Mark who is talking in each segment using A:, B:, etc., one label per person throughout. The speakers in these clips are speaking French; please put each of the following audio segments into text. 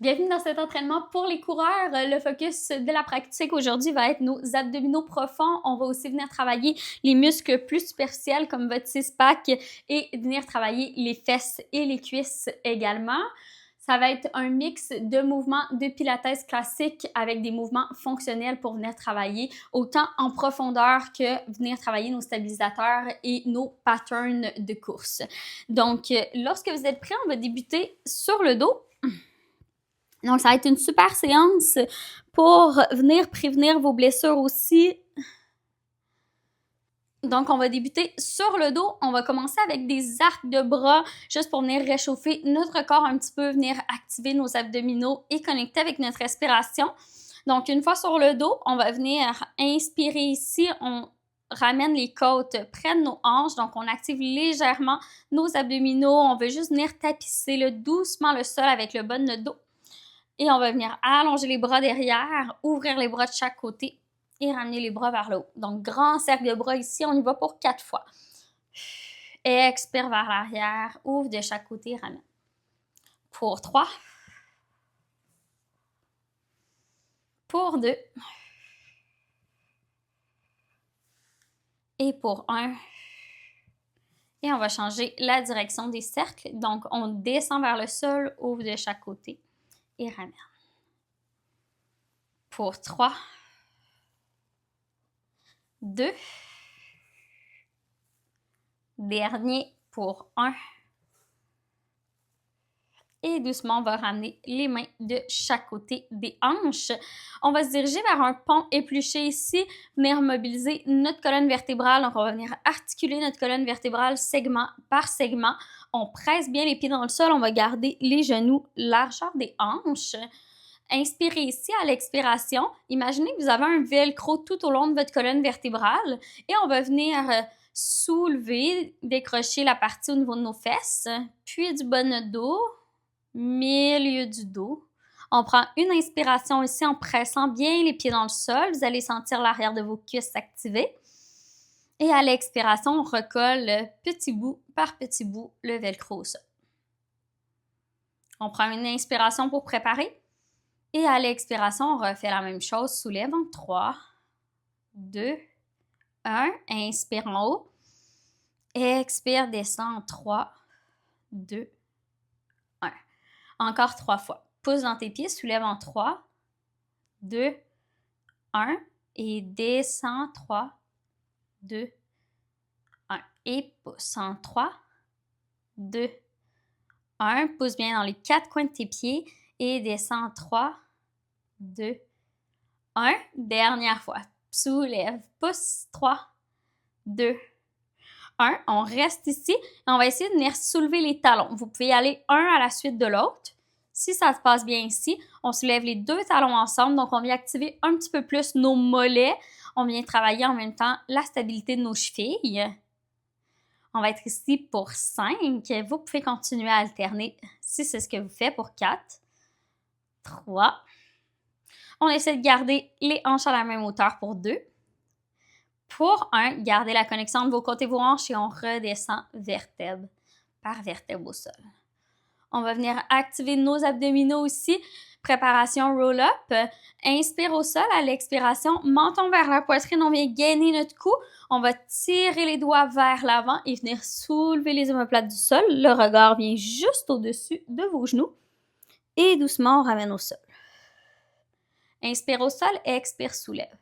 A: Bienvenue dans cet entraînement pour les coureurs. Le focus de la pratique aujourd'hui va être nos abdominaux profonds. On va aussi venir travailler les muscles plus superficiels comme votre six-pack et venir travailler les fesses et les cuisses également. Ça va être un mix de mouvements de pilates classique avec des mouvements fonctionnels pour venir travailler autant en profondeur que venir travailler nos stabilisateurs et nos patterns de course. Donc, lorsque vous êtes prêts, on va débuter sur le dos. Donc, ça va être une super séance pour venir prévenir vos blessures aussi. Donc, on va débuter sur le dos. On va commencer avec des arcs de bras juste pour venir réchauffer notre corps un petit peu, venir activer nos abdominaux et connecter avec notre respiration. Donc, une fois sur le dos, on va venir inspirer ici. On ramène les côtes près de nos hanches. Donc, on active légèrement nos abdominaux. On veut juste venir tapisser doucement le sol avec le bas de notre dos. Et on va venir allonger les bras derrière, ouvrir les bras de chaque côté et ramener les bras vers le haut. Donc, grand cercle de bras ici, on y va pour 4 fois. Expire vers l'arrière, ouvre de chaque côté, ramène. Pour 3. Pour 2. Et pour 1. Et on va changer la direction des cercles. Donc, on descend vers le sol, ouvre de chaque côté et ramène. Pour 3. 2. Dernier pour 1. Et doucement, on va ramener les mains de chaque côté des hanches. On va se diriger vers un pont épluché ici, venir mobiliser notre colonne vertébrale. Donc, on va venir articuler notre colonne vertébrale segment par segment. On presse bien les pieds dans le sol. On va garder les genoux largeur des hanches. Inspirez ici à l'expiration. Imaginez que vous avez un velcro tout au long de votre colonne vertébrale et on va venir soulever, décrocher la partie au niveau de nos fesses, puis du bas de notre dos, milieu du dos. On prend une inspiration ici en pressant bien les pieds dans le sol. Vous allez sentir l'arrière de vos cuisses s'activer. Et à l'expiration, on recolle petit bout par petit bout le velcro au sol. On prend une inspiration pour préparer. Et à l'expiration, on refait la même chose. Soulève en 3, 2, 1. Inspire en haut. Expire, descend en 3, 2, 1. Encore 3 fois. Pousse dans tes pieds, soulève en 3, 2, 1. Et descend 3, 2, 1. Et pousse en 3, 2, 1. Pousse bien dans les 4 coins de tes pieds. Et descend en 3, 2, 1. Dernière fois. Soulève. Pousse. 3, 2, 1. On reste ici et on va essayer de venir soulever les talons. Vous pouvez y aller un à la suite de l'autre. Si ça se passe bien ici, on soulève les 2 talons ensemble. Donc, on vient activer un petit peu plus nos mollets. On vient travailler en même temps la stabilité de nos chevilles. On va être ici pour 5. Vous pouvez continuer à alterner si c'est ce que vous faites pour 4, 3. On essaie de garder les hanches à la même hauteur pour 2. Pour 1, gardez la connexion entre vos côtes et vos hanches et on redescend vertèbre par vertèbre au sol. On va venir activer nos abdominaux ici. Préparation roll-up. Inspire au sol. À l'expiration, menton vers la poitrine. On vient gainer notre cou. On va tirer les doigts vers l'avant et venir soulever les omoplates du sol. Le regard vient juste au-dessus de vos genoux. Et doucement, on ramène au sol. Inspire au sol. Expire, soulève.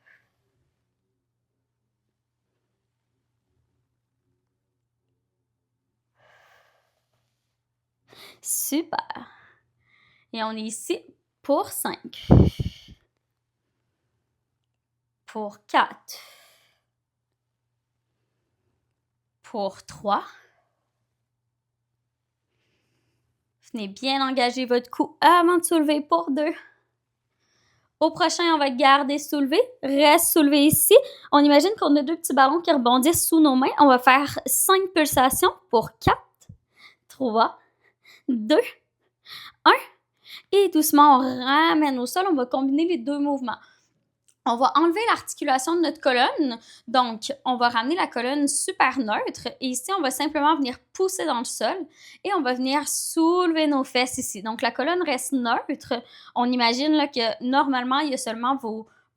A: Super. Et on est ici pour 5. Pour 4. Pour 3. Venez bien engager votre cou avant de soulever pour 2. Au prochain, on va garder soulevé. Reste soulevé ici. On imagine qu'on a 2 petits ballons qui rebondissent sous nos mains. On va faire 5 pulsations pour 4, 3, 2, 1. Et doucement, on ramène au sol. On va combiner les 2 mouvements. On va enlever l'articulation de notre colonne, donc on va ramener la colonne super neutre et ici on va simplement venir pousser dans le sol et on va venir soulever nos fesses ici. Donc la colonne reste neutre, on imagine là, que normalement il y a seulement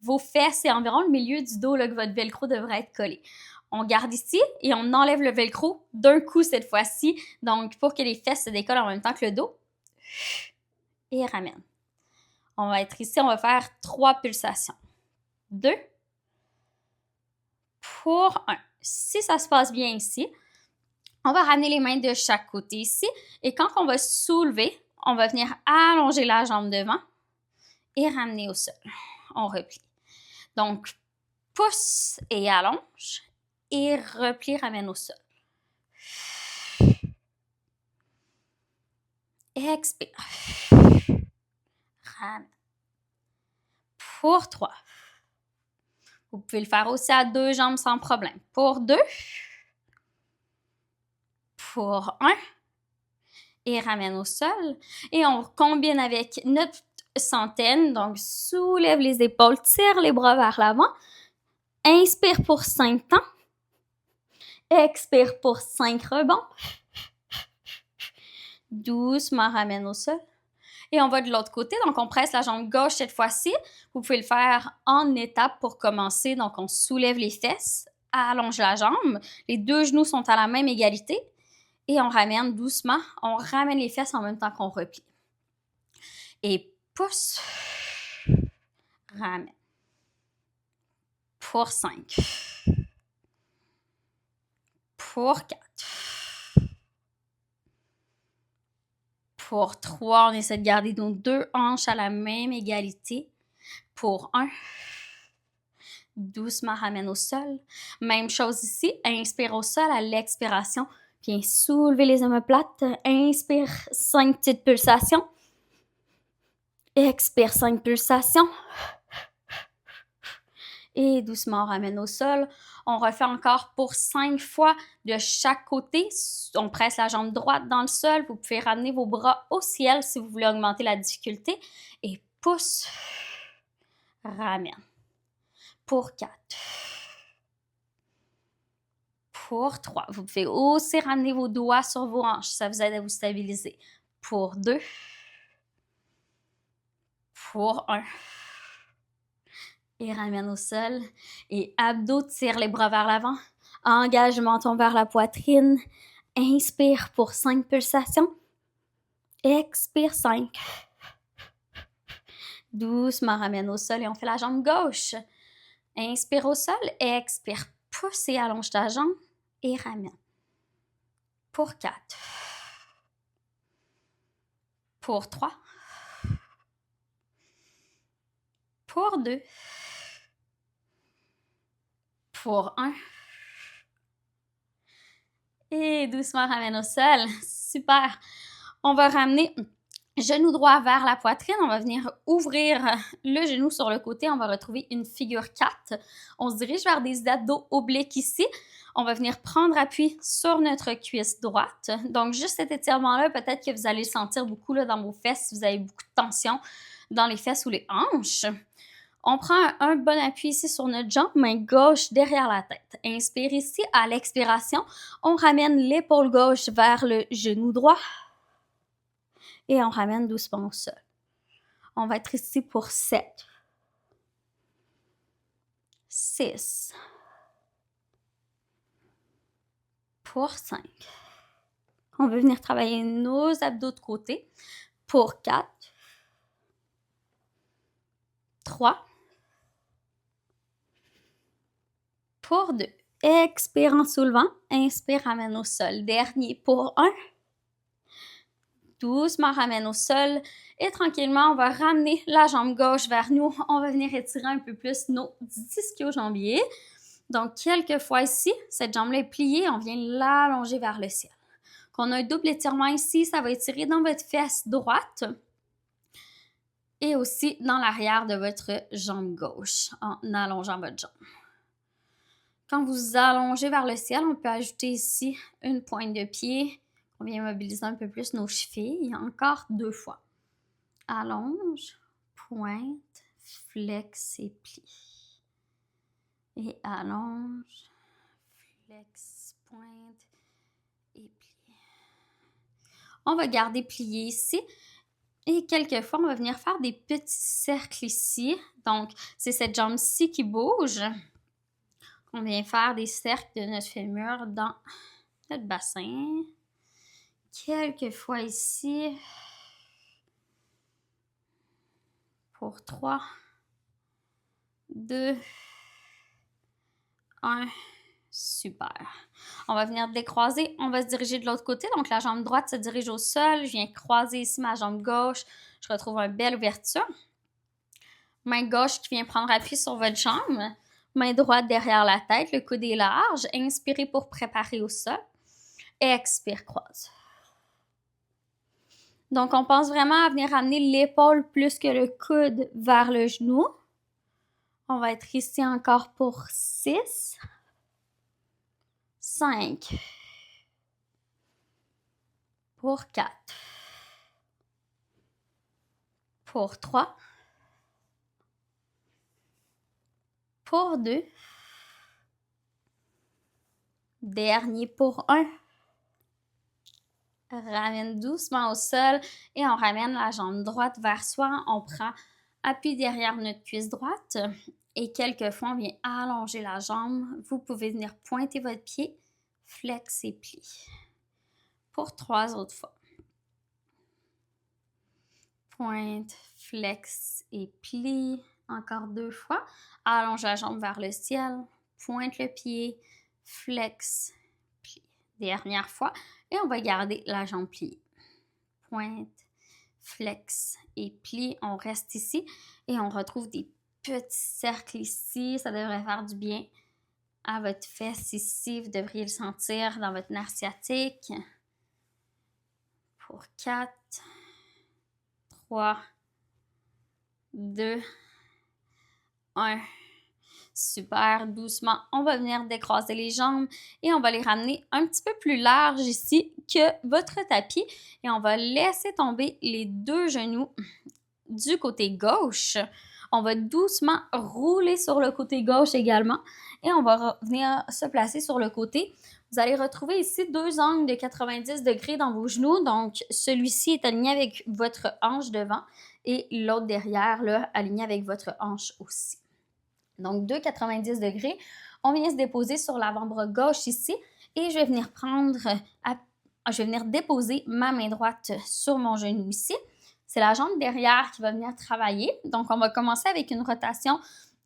A: vos fesses et environ le milieu du dos là, que votre velcro devrait être collé. On garde ici et on enlève le velcro d'un coup cette fois-ci, donc pour que les fesses se décollent en même temps que le dos et ramène. On va être ici, on va faire 3 pulsations. 2 pour 1. Si ça se passe bien ici, on va ramener les mains de chaque côté ici et quand on va soulever, on va venir allonger la jambe devant et ramener au sol. On replie. Donc, pousse et allonge et replie, ramène au sol. Expire. Ramène. Pour 3. Vous pouvez le faire aussi à 2 jambes sans problème. Pour 2. Pour 1. Et ramène au sol. Et on combine avec notre centaine. Donc, soulève les épaules, tire les bras vers l'avant. Inspire pour 5 temps. Expire pour 5 rebonds. Doucement, ramène au sol. Et on va de l'autre côté. Donc, on presse la jambe gauche cette fois-ci. Vous pouvez le faire en étapes pour commencer. Donc, on soulève les fesses, allonge la jambe. Les 2 genoux sont à la même égalité. Et on ramène doucement. On ramène les fesses en même temps qu'on replie. Et pousse. Ramène. Pour 5. Pour 4. Pour 3, on essaie de garder nos 2 hanches à la même égalité. Pour 1. Doucement, ramène au sol. Même chose ici. Inspire au sol à l'expiration. Viens soulever les omoplates. Inspire, 5 petites pulsations. Expire, 5 pulsations. Et doucement, on ramène au sol. On refait encore pour 5 fois de chaque côté. On presse la jambe droite dans le sol. Vous pouvez ramener vos bras au ciel si vous voulez augmenter la difficulté. Et pousse, ramène. Pour 4. Pour 3. Vous pouvez aussi ramener vos doigts sur vos hanches. Ça vous aide à vous stabiliser. Pour 2. Pour 1. Et ramène au sol. Et abdos, tire les bras vers l'avant. Engage le menton vers la poitrine. Inspire pour 5 pulsations. Expire 5. Doucement, ramène au sol et on fait la jambe gauche. Inspire au sol. Expire. Pousse et allonge ta jambe. Et ramène. Pour 4. Pour 3. Pour 2. Pour 1. Et doucement, ramène au sol. Super. On va ramener genou droit vers la poitrine. On va venir ouvrir le genou sur le côté. On va retrouver une figure 4. On se dirige vers des abdos obliques ici. On va venir prendre appui sur notre cuisse droite. Donc, juste cet étirement-là, peut-être que vous allez le sentir beaucoup là, dans vos fesses si vous avez beaucoup de tension dans les fesses ou les hanches. On prend un bon appui ici sur notre jambe, main gauche derrière la tête. Inspire ici, à l'expiration, on ramène l'épaule gauche vers le genou droit et on ramène doucement au sol. On va être ici pour 7, 6, pour 5. On veut venir travailler nos abdos de côté pour 4, 3, pour 2. Expire en soulevant. Inspire, ramène au sol. Dernier pour 1. Doucement, ramène au sol. Et tranquillement, on va ramener la jambe gauche vers nous. On va venir étirer un peu plus nos ischio-jambiers. Donc, quelques fois ici, cette jambe-là est pliée. On vient l'allonger vers le ciel. Quand on a un double étirement ici, ça va étirer dans votre fesse droite et aussi dans l'arrière de votre jambe gauche en allongeant votre jambe. Quand vous allongez vers le ciel, on peut ajouter ici une pointe de pied. On vient mobiliser un peu plus nos chevilles. Encore 2 fois. Allonge, pointe, flex et plie. et allonge, flex, pointe et plie. On va garder plié ici. Et quelquefois, on va venir faire des petits cercles ici. Donc, c'est cette jambe-ci qui bouge. On vient faire des cercles de notre fémur dans notre bassin. Quelquefois ici. Pour 3, 2, 1. Super. On va venir décroiser. On va se diriger de l'autre côté. Donc, la jambe droite se dirige au sol. Je viens croiser ici ma jambe gauche. Je retrouve une belle ouverture. Main gauche qui vient prendre appui sur votre jambe. Main droite derrière la tête. Le coude est large. Inspirez pour préparer au sol. Expire, croise. Donc, on pense vraiment à venir amener l'épaule plus que le coude vers le genou. On va être ici encore pour 6, 5, pour 4, pour 3, pour 2, dernier pour 1. Ramène doucement au sol et on ramène la jambe droite vers soi. On prend appui derrière notre cuisse droite et quelquefois on vient allonger la jambe. Vous pouvez venir pointer votre pied, flex et plie. Pour 3 autres fois. Pointe, flex et plie. Encore 2 fois. Allonge la jambe vers le ciel. Pointe le pied, flex, plie. Dernière fois. Et on va garder la jambe pliée. Pointe, flex et plie. On reste ici et on retrouve des petits cercles ici. Ça devrait faire du bien à votre fesse ici. Vous devriez le sentir dans votre nerf sciatique. Pour 4, 3, 2, 1. Super, doucement, on va venir décroiser les jambes et on va les ramener un petit peu plus larges ici que votre tapis. Et on va laisser tomber les 2 genoux du côté gauche. On va doucement rouler sur le côté gauche également et on va venir se placer sur le côté. Vous allez retrouver ici 2 angles de 90 degrés dans vos genoux. Donc, celui-ci est aligné avec votre hanche devant et l'autre derrière, là, aligné avec votre hanche aussi. Donc, 2,90 degrés. On vient se déposer sur l'avant-bras gauche ici et je vais venir déposer ma main droite sur mon genou ici. C'est la jambe derrière qui va venir travailler. Donc, on va commencer avec une rotation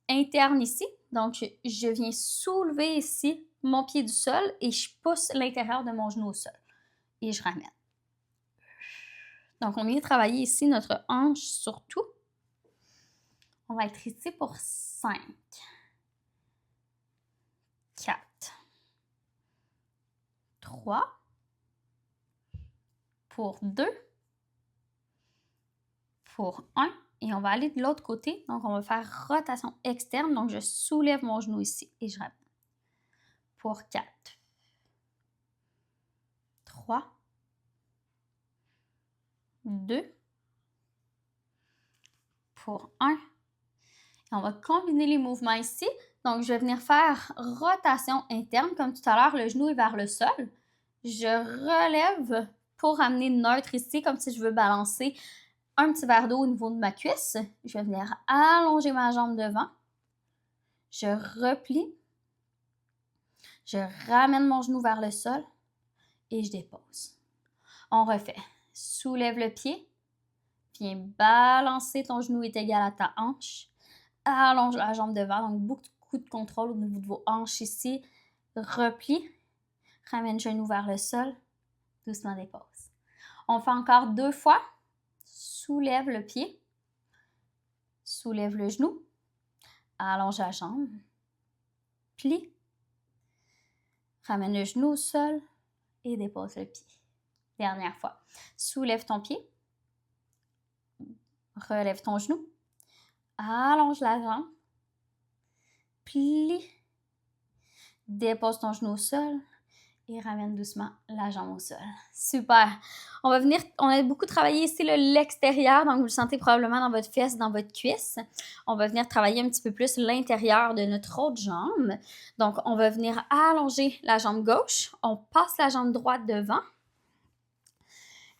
A: interne ici. Donc, je viens soulever ici mon pied du sol et je pousse l'intérieur de mon genou au sol. Et je ramène. Donc, on vient travailler ici notre hanche surtout. On va être ici pour 5, 4, 3, pour 2, pour 1. Et on va aller de l'autre côté. Donc, on va faire rotation externe. Donc, je soulève mon genou ici et je ramène. Pour 4, 3, 2, pour 1. Et on va combiner les mouvements ici. Donc, je vais venir faire rotation interne. Comme tout à l'heure, le genou est vers le sol. Je relève pour amener neutre ici, comme si je veux balancer un petit verre d'eau au niveau de ma cuisse. Je vais venir allonger ma jambe devant. Je replie. Je ramène mon genou vers le sol et je dépose. On refait. Soulève le pied. Viens balancer, ton genou est égal à ta hanche. Allonge la jambe devant, donc beaucoup de contrôle au niveau de vos hanches ici. Replie. Ramène le genou vers le sol. Doucement dépose. On fait encore 2 fois. Soulève le pied. Soulève le genou. Allonge la jambe. Plie. Ramène le genou au sol et dépose le pied. Dernière fois. Soulève ton pied. Relève ton genou. Allonge la jambe. Plie. Dépose ton genou au sol Et ramène doucement la jambe au sol. Super! On a beaucoup travaillé ici l'extérieur, donc vous le sentez probablement dans votre fesse, dans votre cuisse. On va venir travailler un petit peu plus l'intérieur de notre autre jambe. Donc, on va venir allonger la jambe gauche. On passe la jambe droite devant.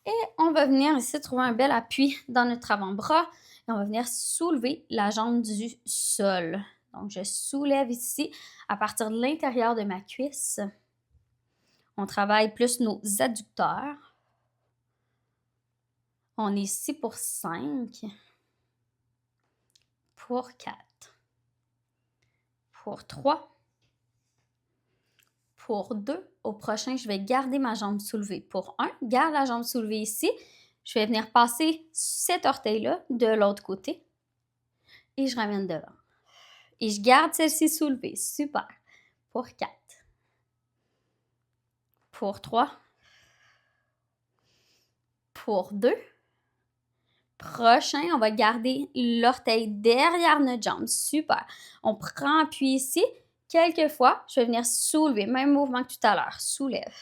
A: Et on va venir ici trouver un bel appui dans notre avant-bras. Et on va venir soulever la jambe du sol. Donc, je soulève ici à partir de l'intérieur de ma cuisse. On travaille plus nos adducteurs. On est ici pour 5, pour 4, pour 3, pour 2. Au prochain, je vais garder ma jambe soulevée. Pour 1, garde la jambe soulevée ici. Je vais venir passer cet orteil-là de l'autre côté et je ramène devant. Et je garde celle-ci soulevée. Super. Pour 4. Pour 3. Pour 2. Prochain, on va garder l'orteil derrière notre jambe. Super. On prend appui ici. Quelquefois, je vais venir soulever. Même mouvement que tout à l'heure. Soulève.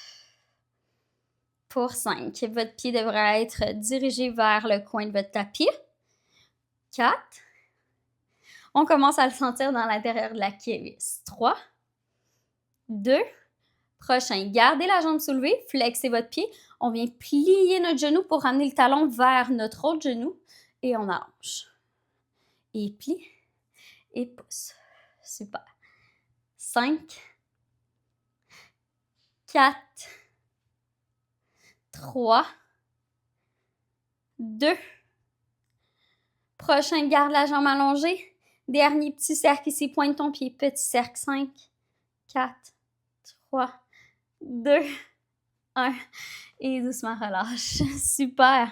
A: Pour 5. Votre pied devrait être dirigé vers le coin de votre tapis. 4. On commence à le sentir dans l'intérieur de la cuisse. 3. 2. Prochain, gardez la jambe soulevée, flexez votre pied. On vient plier notre genou pour ramener le talon vers notre autre genou et on allonge. Et plie et pousse. Super. 5, 4, 3, 2. Prochain, garde la jambe allongée. Dernier petit cercle ici, pointe ton pied. Petit cercle, 5, 4, 3, 2, 1. Et doucement relâche. Super.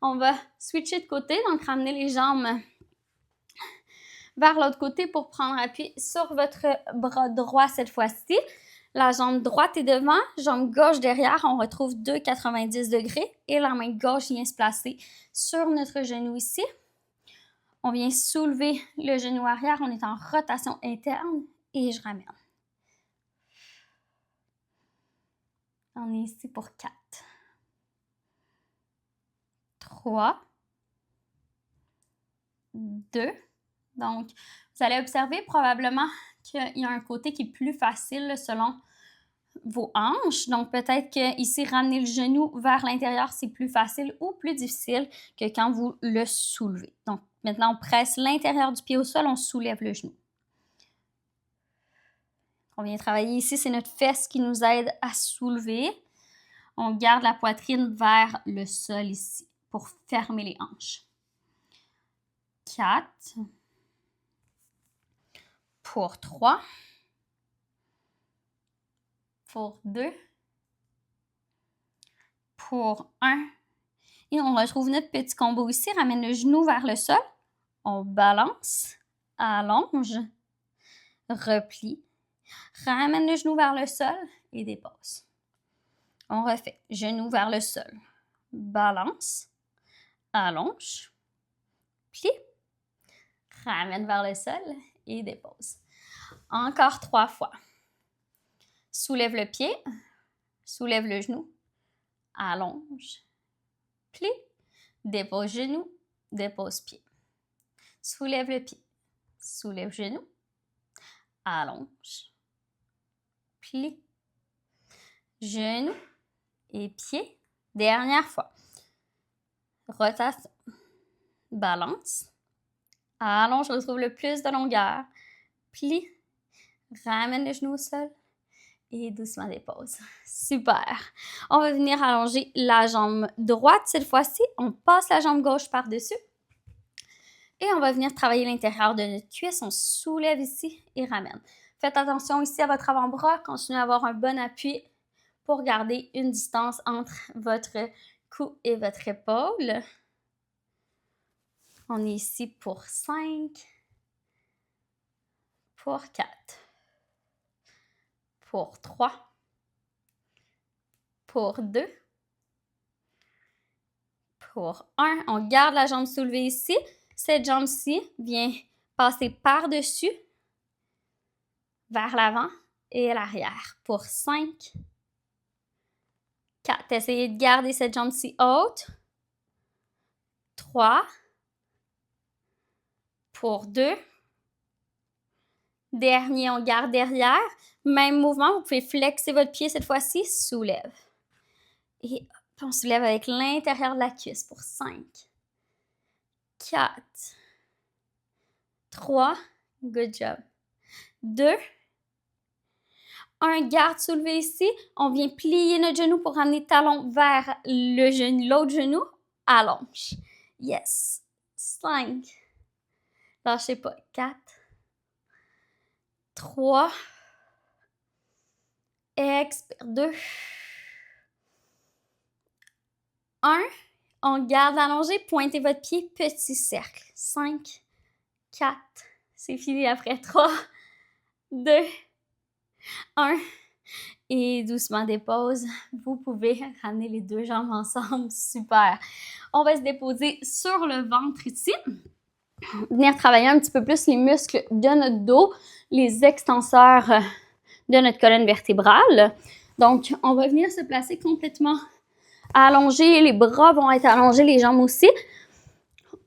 A: On va switcher de côté, donc ramener les jambes vers l'autre côté pour prendre appui sur votre bras droit cette fois-ci. La jambe droite est devant, jambe gauche derrière. On retrouve 2,90 degrés et la main gauche vient se placer sur notre genou ici. On vient soulever le genou arrière. On est en rotation interne et je ramène. On est ici pour 4, 3, 2. Donc, vous allez observer probablement qu'il y a un côté qui est plus facile selon vos hanches. Donc, peut-être que ici, ramener le genou vers l'intérieur, c'est plus facile ou plus difficile que quand vous le soulevez. Donc, maintenant, on presse l'intérieur du pied au sol, on soulève le genou. On vient travailler ici, c'est notre fesse qui nous aide à soulever. On garde la poitrine vers le sol ici pour fermer les hanches. 4. Pour 3. Pour 2. Pour 1. Et on retrouve notre petit combo ici. Ramène le genou vers le sol. On balance, allonge, replie. Ramène le genou vers le sol et dépose. On refait. Genou vers le sol. Balance, allonge, plie. Ramène vers le sol et dépose. Encore 3 fois. Soulève le pied, soulève le genou, allonge, plie, dépose genou, dépose pied. Soulève le pied, soulève genou, allonge, plie, genou et pied. Dernière fois. Rotation, balance, allonge, retrouve le plus de longueur, plie, ramène le genou au sol et doucement dépose. Super. On va venir allonger la jambe droite cette fois-ci. On passe la jambe gauche par-dessus. Et on va venir travailler l'intérieur de notre cuisse. On soulève ici et ramène. Faites attention ici à votre avant-bras. Continuez à avoir un bon appui pour garder une distance entre votre cou et votre épaule. On est ici pour 5, pour 4, pour 3, pour 2, pour 1. On garde la jambe soulevée ici. Cette jambe-ci vient passer par-dessus, vers l'avant et l'arrière. Pour 5, 4. Essayez de garder cette jambe-ci haute. 3. Pour 2. Dernier, on garde derrière. Même mouvement, vous pouvez flexer votre pied cette fois-ci. Soulève. Et hop, on soulève avec l'intérieur de la cuisse pour 5. 4. 3. Good job. 2. 1. Garde soulevé ici. On vient plier notre genou pour ramener le talon vers le genou, l'autre genou. Allonge. Yes. 5. Lâchez pas. 4. 3. Expire. 2. 1. On garde allongé. Pointez votre pied. Petit cercle. 5. 4. C'est fini après. 3. 2. 1. Et doucement dépose. Vous pouvez ramener les deux jambes ensemble. Super. On va se déposer sur le ventre ici. Venir travailler un petit peu plus les muscles de notre dos, les extenseurs de notre colonne vertébrale. Donc, on va venir se placer complètement allongé. Les bras vont être allongés, les jambes aussi.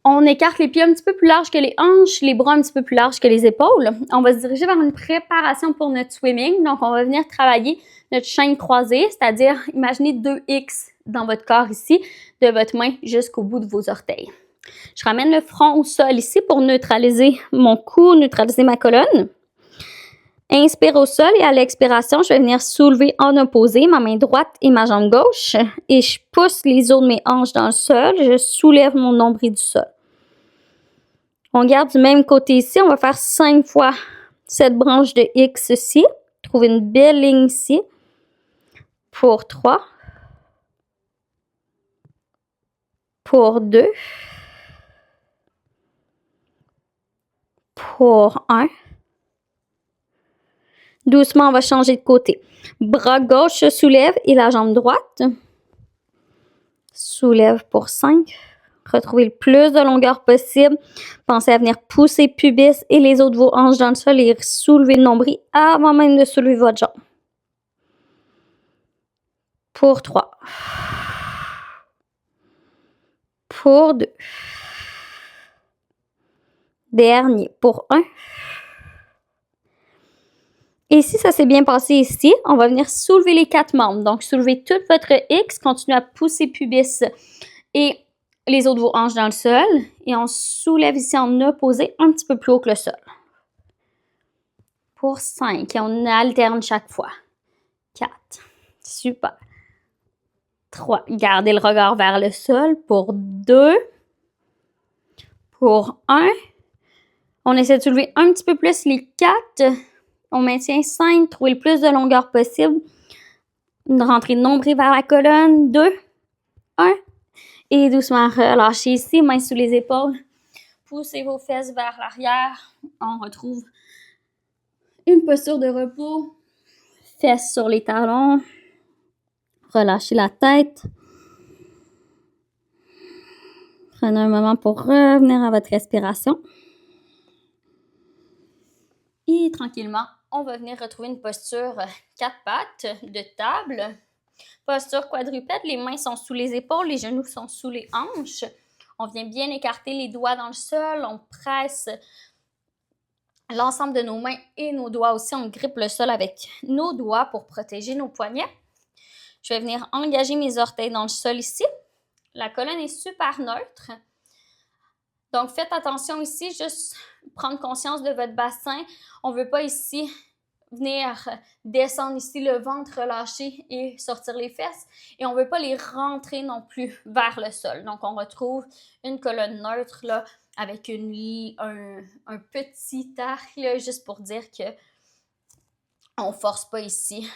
A: On écarte les pieds un petit peu plus larges que les hanches, les bras un petit peu plus larges que les épaules. On va se diriger vers une préparation pour notre swimming. Donc, on va venir travailler notre chaîne croisée, c'est-à-dire, imaginez 2X dans votre corps ici, de votre main jusqu'au bout de vos orteils. Je ramène le front au sol ici pour neutraliser mon cou, neutraliser ma colonne. Inspire au sol et à l'expiration, je vais venir soulever en opposé ma main droite et ma jambe gauche et je pousse les os de mes hanches dans le sol. Je soulève mon nombril du sol. On garde du même côté ici. On va faire 5 fois cette branche de X ici. Trouvez une belle ligne ici. Pour 3. Pour 2. Pour 1. Doucement, on va changer de côté. Bras gauche se soulève et la jambe droite. Soulève pour 5. Retrouvez le plus de longueur possible. Pensez à venir pousser pubis et les os de vos hanches dans le sol et soulever le nombril avant même de soulever votre jambe. Pour 3. Pour 2. Dernier. Pour 1. Et si ça s'est bien passé ici, on va venir soulever les 4 membres. Donc, soulevez tout votre X, continuez à pousser pubis et les os de vos hanches dans le sol. Et on soulève ici en opposé un petit peu plus haut que le sol. Pour 5. Et on alterne chaque fois. 4. Super. 3. Gardez le regard vers le sol. Pour 2. Pour 1. On essaie de soulever un petit peu plus les 4. On maintient 5. Trouvez le plus de longueur possible. Rentrez le nombril vers la colonne. 2. 1. Et doucement relâchez ici, mains sous les épaules. Poussez vos fesses vers l'arrière. On retrouve une posture de repos. Fesses sur les talons. Relâchez la tête. Prenez un moment pour revenir à votre respiration. Et tranquillement, on va venir retrouver une posture 4 pattes de table. Posture quadrupède, les mains sont sous les épaules, les genoux sont sous les hanches. On vient bien écarter les doigts dans le sol, on presse l'ensemble de nos mains et nos doigts aussi. On grippe le sol avec nos doigts pour protéger nos poignets. Je vais venir engager mes orteils dans le sol ici. La colonne est super neutre. Donc, faites attention ici, juste prendre conscience de votre bassin. On ne veut pas ici venir descendre ici le ventre relâché et sortir les fesses. Et on ne veut pas les rentrer non plus vers le sol. Donc, on retrouve une colonne neutre là, avec un petit arc, là, juste pour dire que on ne force pas ici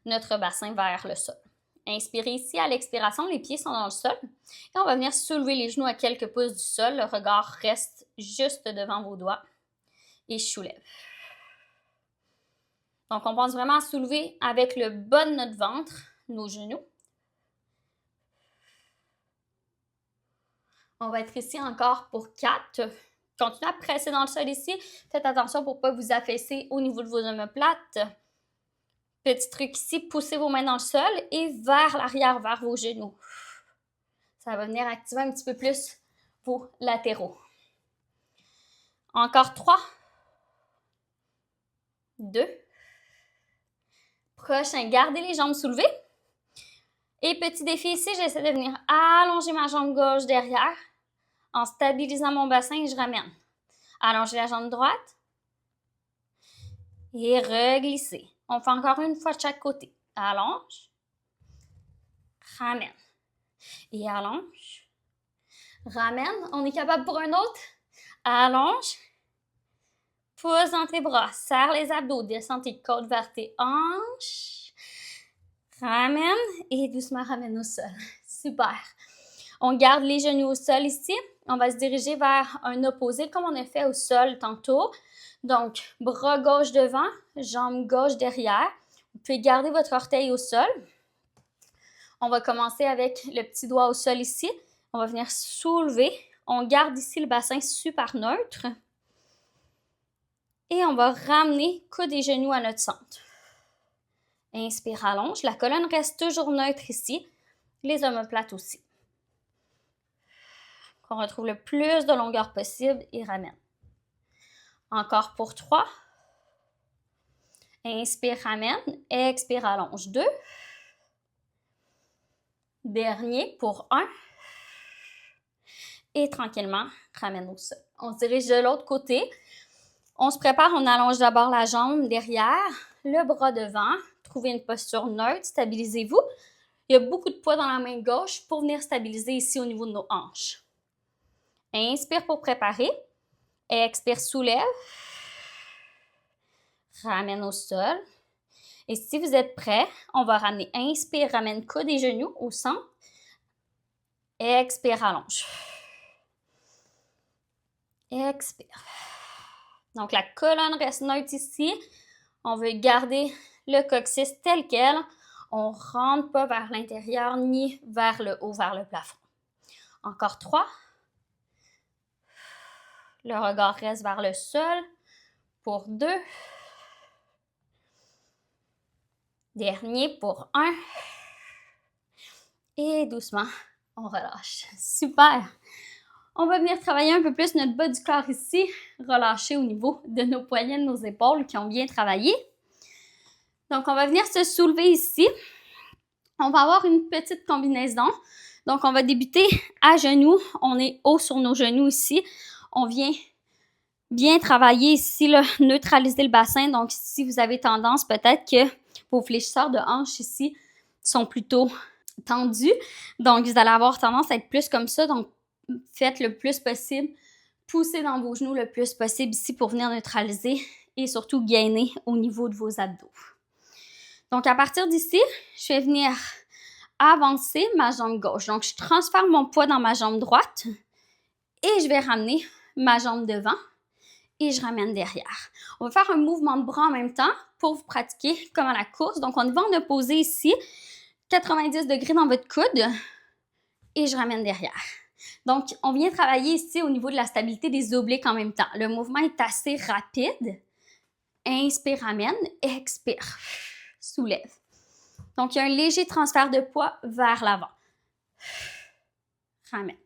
A: notre bassin vers le sol. Inspirez ici, à l'expiration, les pieds sont dans le sol. Et on va venir soulever les genoux à quelques pouces du sol. Le regard reste juste devant vos doigts. Et je soulève. Donc, on pense vraiment à soulever avec le bas de notre ventre, nos genoux. On va être ici encore pour 4. Continuez à presser dans le sol ici. Faites attention pour ne pas vous affaisser au niveau de vos omoplates. Petit truc ici, poussez vos mains dans le sol et vers l'arrière, vers vos genoux. Ça va venir activer un petit peu plus vos latéraux. Encore 3, 2. Prochain, gardez les jambes soulevées. Et petit défi ici, j'essaie de venir allonger ma jambe gauche derrière en stabilisant mon bassin et je ramène. Allongez la jambe droite et reglissez. On fait encore une fois de chaque côté. Allonge, ramène et allonge, ramène. On est capable pour un autre. Allonge, pousse dans tes bras, serre les abdos, descends tes côtes vers tes hanches, ramène et doucement ramène au sol. Super. On garde les genoux au sol ici. On va se diriger vers un opposé comme on a fait au sol tantôt. Donc, bras gauche devant, jambe gauche derrière. Vous pouvez garder votre orteil au sol. On va commencer avec le petit doigt au sol ici. On va venir soulever. On garde ici le bassin super neutre. Et on va ramener coude et genoux à notre centre. Inspire, allonge. La colonne reste toujours neutre ici. Les omoplates aussi. Qu'on retrouve le plus de longueur possible et ramène. Encore pour 3. Inspire, ramène. Expire, allonge. 2. Dernier pour 1. Et tranquillement, ramène au sol. On se dirige de l'autre côté. On se prépare, on allonge d'abord la jambe derrière, le bras devant. Trouvez une posture neutre, stabilisez-vous. Il y a beaucoup de poids dans la main gauche pour venir stabiliser ici au niveau de nos hanches. Inspire pour préparer. Expire, soulève. Ramène au sol. Et si vous êtes prêts, on va ramener. Inspire, ramène coude et genoux au centre. Expire, allonge. Expire. Donc, la colonne reste neutre ici. On veut garder le coccyx tel quel. On ne rentre pas vers l'intérieur ni vers le haut, vers le plafond. Encore 3. Le regard reste vers le sol. Pour 2. Dernier pour 1. Et doucement, on relâche. Super! On va venir travailler un peu plus notre bas du corps ici, relâcher au niveau de nos poignets, de nos épaules qui ont bien travaillé. Donc, on va venir se soulever ici. On va avoir une petite combinaison. Donc, on va débuter à genoux. On est haut sur nos genoux ici. On vient bien travailler ici, là, neutraliser le bassin. Donc, si vous avez tendance, peut-être que vos fléchisseurs de hanches ici sont plutôt tendus. Donc, vous allez avoir tendance à être plus comme ça. Donc, faites le plus possible. Poussez dans vos genoux le plus possible ici pour venir neutraliser et surtout gainer au niveau de vos abdos. Donc, à partir d'ici, je vais venir avancer ma jambe gauche. Donc, je transfère mon poids dans ma jambe droite et je vais ramener ma jambe devant et je ramène derrière. On va faire un mouvement de bras en même temps pour vous pratiquer comme à la course. Donc, on va en opposer ici, 90 degrés dans votre coude et je ramène derrière. Donc, on vient travailler ici au niveau de la stabilité des obliques en même temps. Le mouvement est assez rapide. Inspire, ramène. Expire, soulève. Donc, il y a un léger transfert de poids vers l'avant. Ramène.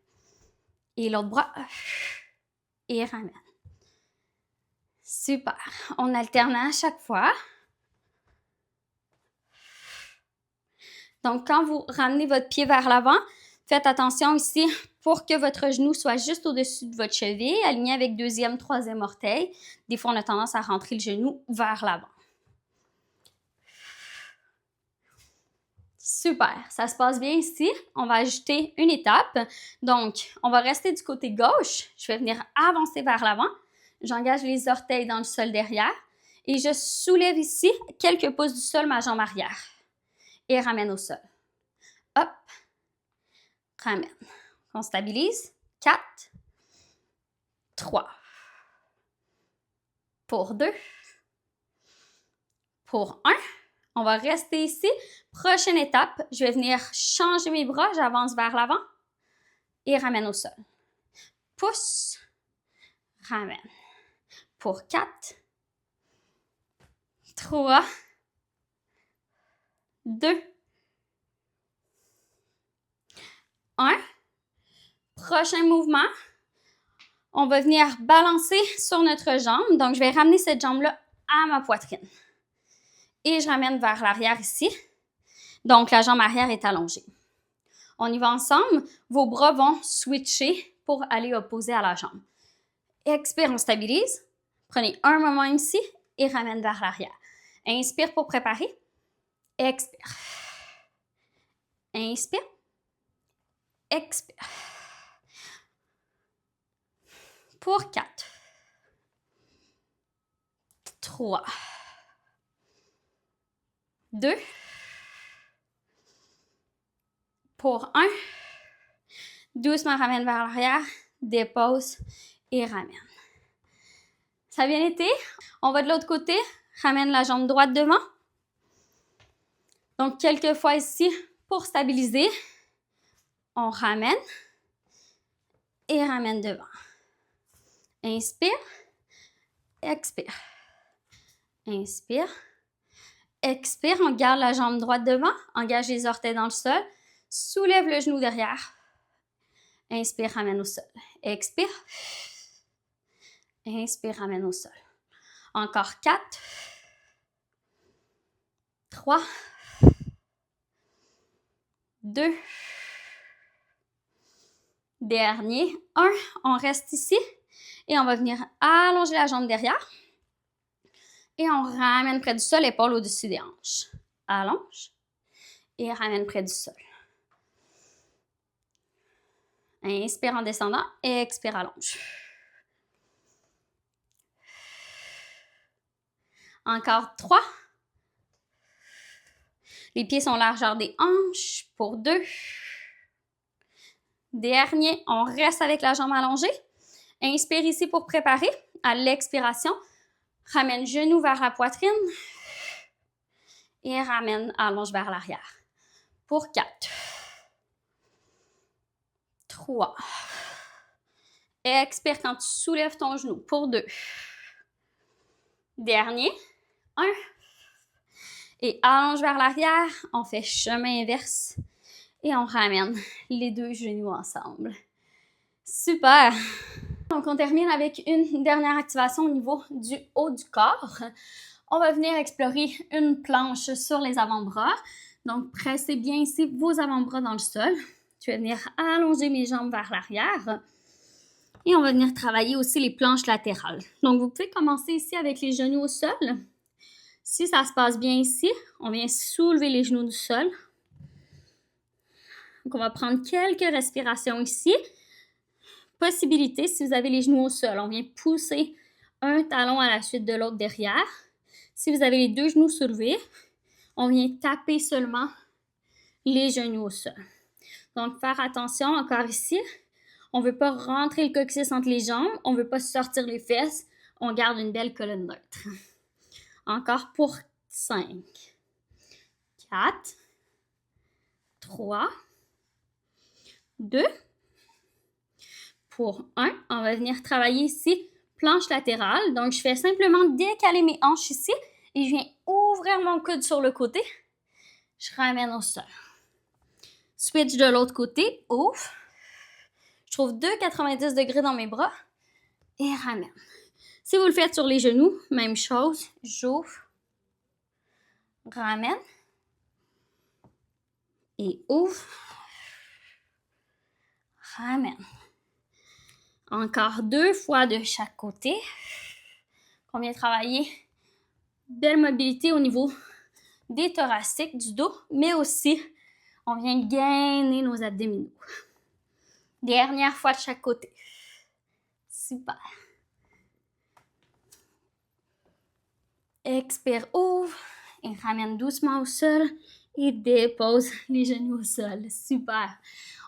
A: Et l'autre bras. Et ramène. Super. On alterne à chaque fois. Donc, quand vous ramenez votre pied vers l'avant, faites attention ici pour que votre genou soit juste au-dessus de votre cheville, aligné avec deuxième, troisième orteil. Des fois, on a tendance à rentrer le genou vers l'avant. Super, ça se passe bien ici. On va ajouter une étape. Donc, on va rester du côté gauche. Je vais venir avancer vers l'avant. J'engage les orteils dans le sol derrière et je soulève ici quelques pouces du sol ma jambe arrière et ramène au sol. Hop, ramène. On stabilise. 4, 3. Pour 2. Pour 1. On va rester ici. Prochaine étape, je vais venir changer mes bras. J'avance vers l'avant et ramène au sol. Pousse, ramène. Pour 4, 3, 2, 1. Prochain mouvement, on va venir balancer sur notre jambe. Donc, je vais ramener cette jambe-là à ma poitrine. Et je ramène vers l'arrière ici. Donc, la jambe arrière est allongée. On y va ensemble. Vos bras vont switcher pour aller opposer à la jambe. Expire, on stabilise. Prenez un moment ici et ramène vers l'arrière. Inspire pour préparer. Expire. Inspire. Expire. Pour 4. 3. 2. Pour 1. Doucement, ramène vers l'arrière. Dépose et ramène. Ça a bien été? On va de l'autre côté. Ramène la jambe droite devant. Donc, quelques fois ici pour stabiliser. On ramène et ramène devant. Inspire. Expire. Inspire. Expire. On garde la jambe droite devant. Engage les orteils dans le sol. Soulève le genou derrière. Inspire, ramène au sol. Expire. Inspire, ramène au sol. Encore 4. 3. 2. Dernier. 1. On reste ici. Et on va venir allonger la jambe derrière. Et on ramène près du sol, épaule au-dessus des hanches. Allonge. Et ramène près du sol. Inspire en descendant. Expire, allonge. Encore 3. Les pieds sont largeur des hanches pour 2. Dernier, on reste avec la jambe allongée. Inspire ici pour préparer. À l'expiration, ramène genou vers la poitrine et ramène, allonge vers l'arrière. Pour 4. 3. Expire quand tu soulèves ton genou. Pour 2. Dernier. 1. Et allonge vers l'arrière. On fait chemin inverse. Et on ramène les deux genoux ensemble. Super! Donc, on termine avec une dernière activation au niveau du haut du corps. On va venir explorer une planche sur les avant-bras. Donc, pressez bien ici vos avant-bras dans le sol. Je vais venir allonger mes jambes vers l'arrière. Et on va venir travailler aussi les planches latérales. Donc, vous pouvez commencer ici avec les genoux au sol. Si ça se passe bien ici, on vient soulever les genoux du sol. Donc, on va prendre quelques respirations ici. Possibilité, si vous avez les genoux au sol, on vient pousser un talon à la suite de l'autre derrière. Si vous avez les deux genoux soulevés, on vient taper seulement les genoux au sol. Donc, faire attention encore ici. On ne veut pas rentrer le coccyx entre les jambes. On ne veut pas sortir les fesses. On garde une belle colonne neutre. Encore pour 5, 4, 3, 2. Pour 1, on va venir travailler ici, planche latérale. Donc, je fais simplement décaler mes hanches ici et je viens ouvrir mon coude sur le côté. Je ramène au sol. Switch de l'autre côté, ouvre. Je trouve 2,90 degrés dans mes bras et ramène. Si vous le faites sur les genoux, même chose. J'ouvre, ramène et ouvre, ramène. Encore 2 fois de chaque côté. On vient travailler belle mobilité au niveau des thoraciques, du dos, mais aussi on vient gainer nos abdominaux. Dernière fois de chaque côté. Super. Expire, ouvre et ramène doucement au sol et dépose les genoux au sol. Super.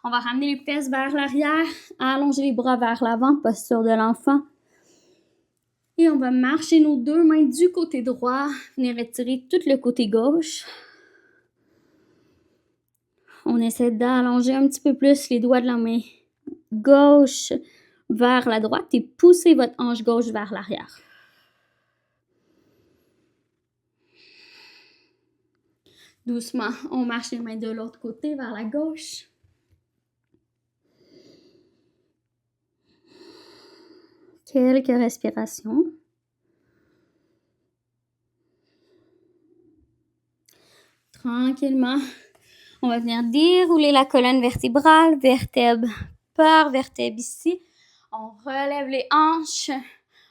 A: On va ramener les fesses vers l'arrière, allonger les bras vers l'avant, posture de l'enfant. Et on va marcher nos deux mains du côté droit, venir étirer tout le côté gauche. On essaie d'allonger un petit peu plus les doigts de la main gauche vers la droite et pousser votre hanche gauche vers l'arrière. Doucement, on marche les mains de l'autre côté vers la gauche. Quelques respirations. Tranquillement, on va venir dérouler la colonne vertébrale, vertèbre par vertèbre ici. On relève les hanches.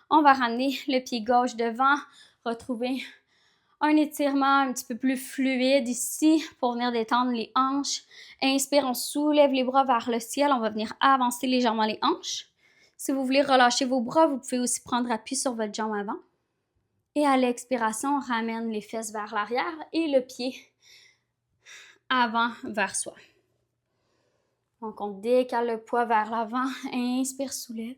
A: On va ramener le pied gauche devant, retrouver un étirement un petit peu plus fluide ici pour venir détendre les hanches. Inspire, on soulève les bras vers le ciel. On va venir avancer légèrement les hanches. Si vous voulez relâcher vos bras, vous pouvez aussi prendre appui sur votre jambe avant. Et à l'expiration, on ramène les fesses vers l'arrière et le pied avant vers soi. Donc, on décale le poids vers l'avant. Inspire, soulève.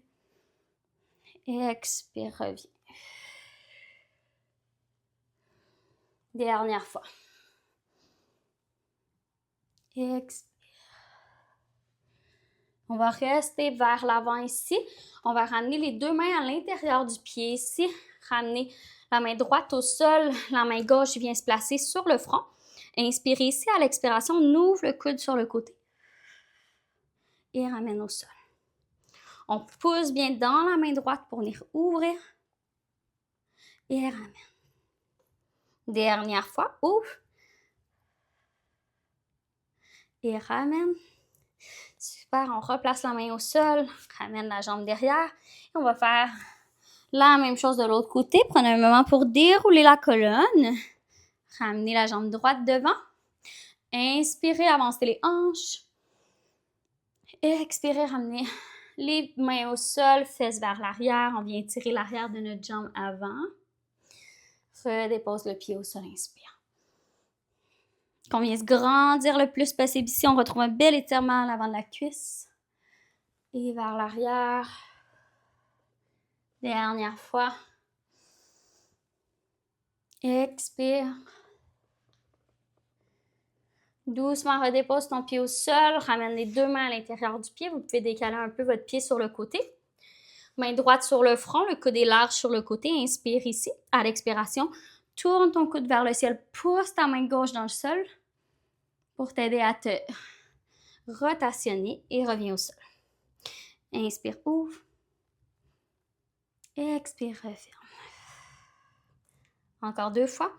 A: Expire, reviens. Dernière fois. Expire. On va rester vers l'avant ici. On va ramener les deux mains à l'intérieur du pied ici. Ramener la main droite au sol. La main gauche vient se placer sur le front. Inspirez ici. À l'expiration, on ouvre le coude sur le côté. Et ramène au sol. On pousse bien dans la main droite pour venir ouvrir. Et ramène. Dernière fois, ouvre. Et ramène. Super, on replace la main au sol, ramène la jambe derrière. Et on va faire la même chose de l'autre côté. Prenez un moment pour dérouler la colonne. Ramenez la jambe droite devant. Inspirez, avancez les hanches. Expirez, ramenez les mains au sol, fesses vers l'arrière. On vient tirer l'arrière de notre jambe avant. Redépose le pied au sol, inspire. Qu'on vient se grandir le plus possible ici. On retrouve un bel étirement à l'avant de la cuisse. Et vers l'arrière. Dernière fois. Expire. Doucement, redépose ton pied au sol. Ramène les deux mains à l'intérieur du pied. Vous pouvez décaler un peu votre pied sur le côté. Main droite sur le front, le coude est large sur le côté. Inspire ici. À l'expiration, tourne ton coude vers le ciel. Pousse ta main gauche dans le sol pour t'aider à te rotationner et reviens au sol. Inspire, ouvre. Expire, referme. Encore deux fois.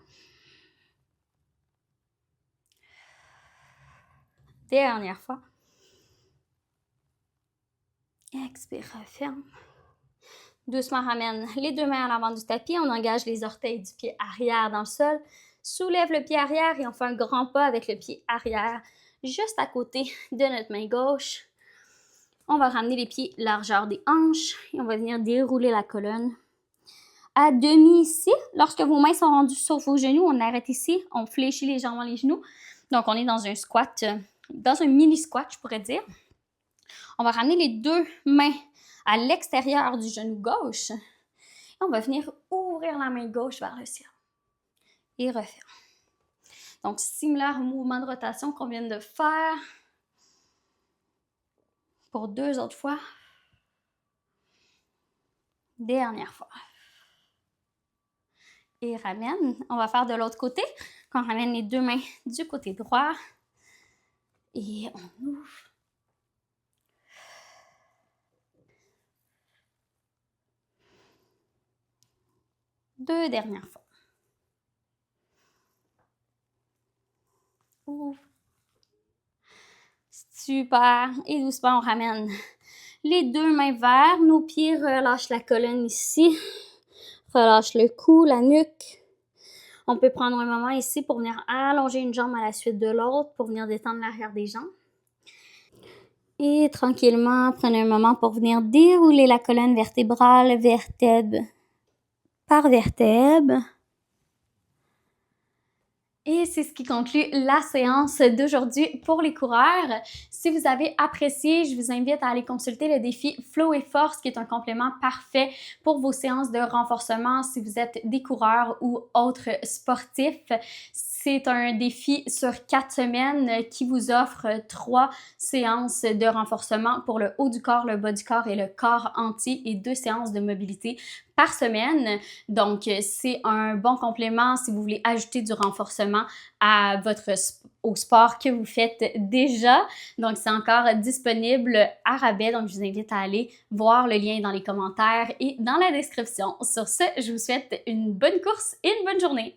A: Dernière fois. Expire, referme. Doucement, ramène les deux mains à l'avant du tapis. On engage les orteils du pied arrière dans le sol. Soulève le pied arrière et on fait un grand pas avec le pied arrière juste à côté de notre main gauche. On va ramener les pieds largeur des hanches et on va venir dérouler la colonne. À demi ici, lorsque vos mains sont rendues sur vos genoux, on arrête ici, on fléchit légèrement les genoux. Donc, on est dans un squat, dans un mini squat, je pourrais dire. On va ramener les deux mains à l'extérieur du genou gauche. Et on va venir ouvrir la main gauche vers le ciel. Et referme. Donc, similaire au mouvement de rotation qu'on vient de faire. Pour deux autres fois. Dernière fois. Et ramène. On va faire de l'autre côté. On ramène les deux mains du côté droit. Et on ouvre. Deux dernières fois. Ouvre. Super. Et doucement, on ramène les deux mains vers nos pieds. Relâche la colonne ici. Relâche le cou, la nuque. On peut prendre un moment ici pour venir allonger une jambe à la suite de l'autre pour venir détendre l'arrière des jambes. Et tranquillement, prenez un moment pour venir dérouler la colonne vertébrale, vertèbre par vertèbre. Et c'est ce qui conclut la séance d'aujourd'hui pour les coureurs. Si vous avez apprécié, je vous invite à aller consulter le défi Flow et Force qui est un complément parfait pour vos séances de renforcement si vous êtes des coureurs ou autres sportifs. C'est un défi sur 4 semaines qui vous offre 3 séances de renforcement pour le haut du corps, le bas du corps et le corps entier et 2 séances de mobilité par semaine. Donc, c'est un bon complément si vous voulez ajouter du renforcement à au sport que vous faites déjà. Donc, c'est encore disponible à rabais. Donc, je vous invite à aller voir le lien dans les commentaires et dans la description. Sur ce, je vous souhaite une bonne course et une bonne journée.